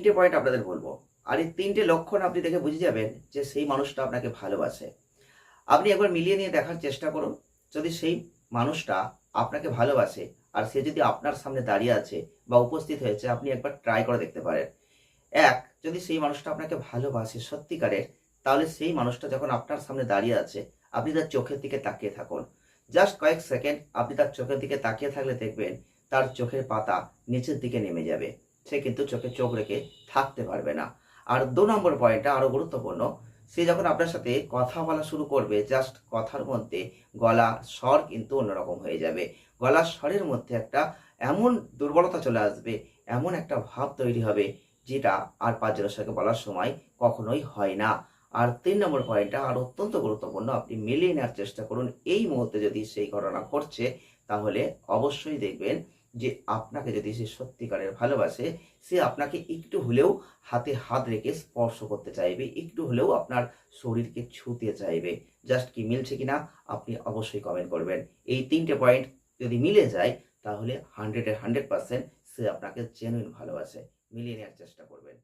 তিনটে পয়েন্ট আপনাদের বলবো। আর এই তিনটে লক্ষণ আপনি দেখে বুঝে যাবেন যে সেই মানুষটা আপনাকে ভালোবাসে। আপনি একবার মিলিয়ে নিয়ে দেখার চেষ্টা করুন। যদি সেই মানুষটা আপনাকে ভালোবাসে আর সে যদি আপনার সামনে দাঁড়িয়ে আছে বা উপস্থিত হয়েছে, আপনি একবার ট্রাই করে দেখতে পারেন। যদি সেই মানুষটা আপনাকে ভালোবাসে সত্যিকারের, তাহলে সেই মানুষটা যখন আপনার সামনে দাঁড়িয়ে আছে, আপনি তার চোখের দিকে তাকিয়ে থাকুন। জাস্ট কয়েক সেকেন্ড আপনি তার চোখের দিকে তাকিয়ে থাকলে দেখবেন তার চোখের পাতা নিচের দিকে নেমে যাবে। সে কিন্তু চোখে চোখ রেখে থাকতে পারবে না। আর ২ নম্বর পয়েন্টটা আরো গুরুত্বপূর্ণ। সে যখন আপনার সাথে কথা বলা শুরু করবে, জাস্ট কথার মধ্যে গলা স্বর কিন্তু অন্যরকম হয়ে যাবে। গলার স্বরের মধ্যে একটা এমন দুর্বলতা চলে আসবে, এমন একটা ভাব তৈরি হবে যেটা আর ৫ জনের সঙ্গে বলার সময় কখনোই হয় না। আর ৩ নম্বর পয়েন্টটা আর অত্যন্ত গুরুত্বপূর্ণ। আপনি মিলিয়ে নেওয়ার চেষ্টা করুন। এই মুহূর্তে যদি সেই ঘটনা ঘটছে, তাহলে অবশ্যই দেখবেন যে আপনাকে যদি সে সত্যিকারের ভালোবাসে, সে আপনাকে একটু হলেও হাতে হাত রেখে স্পর্শ করতে চাইবে, একটু হলেও আপনার শরীরকে ছুঁতে চাইবে। জাস্ট কি মিলছে কিনা আপনি অবশ্যই কমেন্ট করবেন। এই ৩ টে পয়েন্ট যদি মিলে যায়, তাহলে 100 এর 100% সে আপনাকে জেনুইন ভালোবাসে। মিলিয়ে নেওয়ার চেষ্টা করবেন।